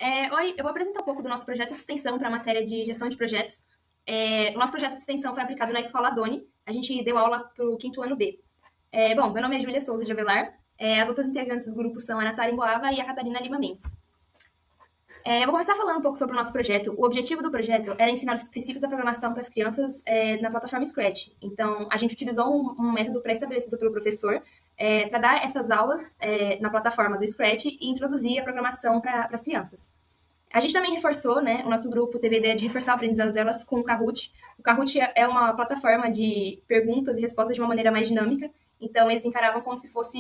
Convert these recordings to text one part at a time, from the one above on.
Oi, eu vou apresentar um pouco do nosso projeto de extensão para a matéria de gestão de projetos. O nosso projeto de extensão foi aplicado na Escola Doni. A gente deu aula para o quinto ano B. Bom, meu nome é Júlia Souza de Avelar. As outras integrantes do grupo são a Natália Emboava e a Catarina Lima Mendes. Eu vou começar falando um pouco sobre o nosso projeto. O objetivo do projeto era ensinar os princípios da programação para as crianças na plataforma Scratch. Então, a gente utilizou um método pré-estabelecido pelo professor para dar essas aulas na plataforma do Scratch e introduzir a programação para as crianças. A gente também reforçou, né? O nosso grupo teve a ideia de reforçar o aprendizado delas com o Kahoot. O Kahoot é uma plataforma de perguntas e respostas de uma maneira mais dinâmica. Então, eles encaravam como se fosse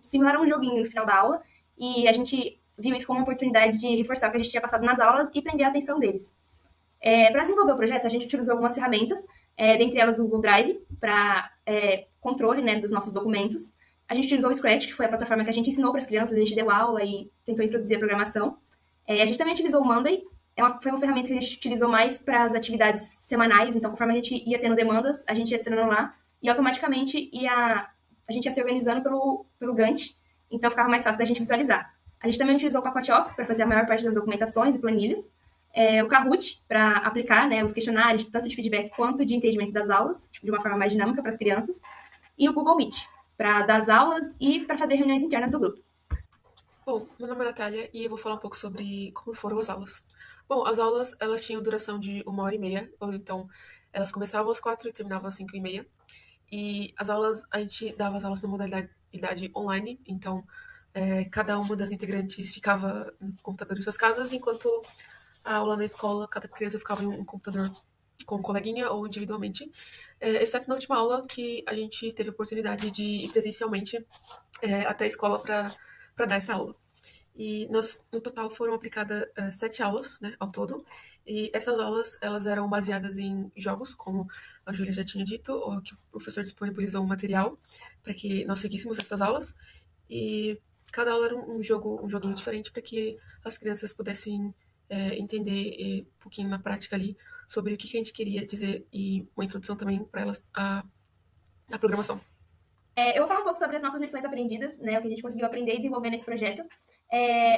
similar a um joguinho no final da aula. E a gente viu isso como uma oportunidade de reforçar o que a gente tinha passado nas aulas e prender a atenção deles. Para desenvolver o projeto, a gente utilizou algumas ferramentas, dentre elas o Google Drive, para controle, né, dos nossos documentos. A gente utilizou o Scratch, que foi a plataforma que a gente ensinou para as crianças, a gente deu aula e tentou introduzir a programação. A gente também utilizou o Monday, foi uma ferramenta que a gente utilizou mais para as atividades semanais, então conforme a gente ia tendo demandas, a gente ia adicionando lá e automaticamente a gente ia se organizando pelo Gantt, então ficava mais fácil da gente visualizar. A gente também utilizou o pacote Office para fazer a maior parte das documentações e planilhas, o Kahoot para aplicar, né, os questionários, tanto de feedback quanto de entendimento das aulas, de uma forma mais dinâmica para as crianças, e o Google Meet para dar as aulas e para fazer reuniões internas do grupo. Bom, meu nome é Natália e eu vou falar um pouco sobre como foram as aulas. Bom, as aulas, elas tinham duração de 1h30, ou então elas começavam às 4 e terminavam às 5h30. E as aulas, a gente dava as aulas na modalidade online, então cada uma das integrantes ficava no computador em suas casas, enquanto a aula na escola, cada criança ficava em um computador com um coleguinha ou individualmente, exceto na última aula que a gente teve a oportunidade de ir presencialmente até a escola para dar essa aula. E no total foram aplicadas 7 aulas, né, ao todo. E essas aulas, elas eram baseadas em jogos, como a Júlia já tinha dito, ou que o professor disponibilizou um material para que nós seguíssemos essas aulas. E cada aula era um joguinho diferente para que as crianças pudessem entender um pouquinho na prática ali sobre o que a gente queria dizer e uma introdução também para elas à programação. Eu vou falar um pouco sobre as nossas lições aprendidas, né, o que a gente conseguiu aprender e desenvolver nesse projeto.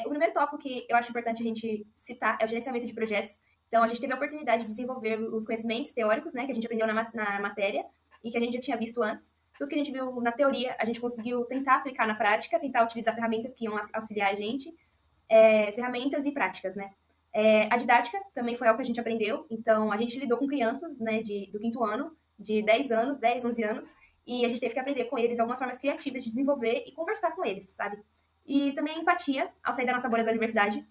O primeiro tópico que eu acho importante a gente citar é o gerenciamento de projetos. Então, a gente teve a oportunidade de desenvolver os conhecimentos teóricos, né, que a gente aprendeu na matéria e que a gente já tinha visto antes. Tudo que a gente viu na teoria, a gente conseguiu tentar aplicar na prática, tentar utilizar ferramentas que iam auxiliar a gente, ferramentas e práticas, né. A didática também foi algo que a gente aprendeu. Então, a gente lidou com crianças, né, do quinto ano, de 10 anos, 10, 11 anos, e a gente teve que aprender com eles algumas formas criativas de desenvolver e conversar com eles, sabe? E também empatia, ao sair da nossa bolha da universidade.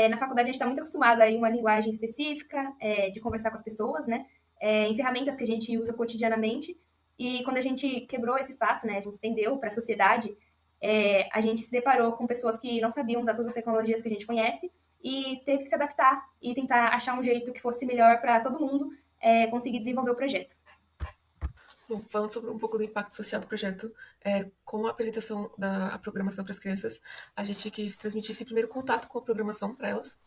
Na faculdade a gente está muito acostumada a uma linguagem específica, de conversar com as pessoas, né? Em ferramentas que a gente usa cotidianamente. E quando a gente quebrou esse espaço, né? A gente estendeu para a sociedade, a gente se deparou com pessoas que não sabiam usar todas as tecnologias que a gente conhece e teve que se adaptar e tentar achar um jeito que fosse melhor para todo mundo conseguir desenvolver o projeto. Bom, falando sobre um pouco do impacto social do projeto, com a apresentação da programação para as crianças, a gente quis transmitir esse primeiro contato com a programação para elas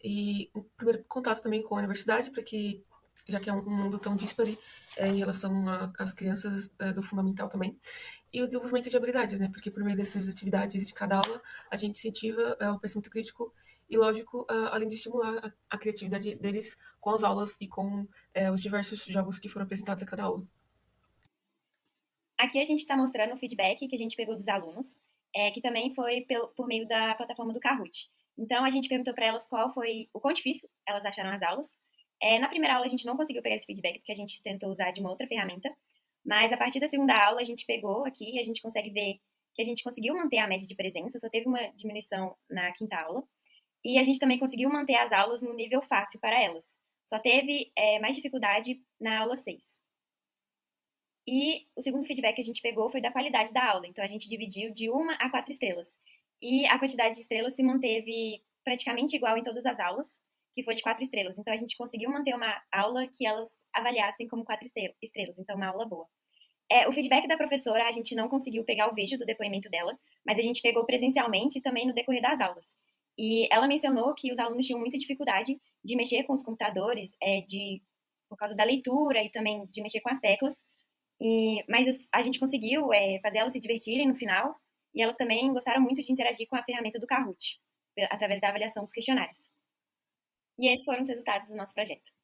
e um primeiro contato também com a universidade, para que, já que é um mundo tão díspare em relação às crianças do fundamental também, e o desenvolvimento de habilidades, né? Porque por meio dessas atividades de cada aula, a gente incentiva o pensamento crítico e, lógico, além de estimular a criatividade deles com as aulas e com os diversos jogos que foram apresentados a cada aula. Aqui a gente está mostrando o feedback que a gente pegou dos alunos, que também foi por meio da plataforma do Kahoot. Então, a gente perguntou para elas qual foi o quão difícil elas acharam as aulas. Na primeira aula, a gente não conseguiu pegar esse feedback, porque a gente tentou usar de uma outra ferramenta. Mas, a partir da segunda aula, a gente pegou aqui e a gente consegue ver que a gente conseguiu manter a média de presença, só teve uma diminuição na quinta aula. E a gente também conseguiu manter as aulas no nível fácil para elas. Só teve mais dificuldade na aula 6. E o segundo feedback que a gente pegou foi da qualidade da aula. Então, a gente dividiu de 1 a 4 estrelas. E a quantidade de estrelas se manteve praticamente igual em todas as aulas, que foi de 4 estrelas. Então, a gente conseguiu manter uma aula que elas avaliassem como 4 estrelas. Então, uma aula boa. O feedback da professora, a gente não conseguiu pegar o vídeo do depoimento dela, mas a gente pegou presencialmente e também no decorrer das aulas. E ela mencionou que os alunos tinham muita dificuldade de mexer com os computadores, por causa da leitura e também de mexer com as teclas. Mas a gente conseguiu fazer elas se divertirem no final, e elas também gostaram muito de interagir com a ferramenta do Kahoot. através da avaliação dos questionários. E esses foram os resultados do nosso projeto.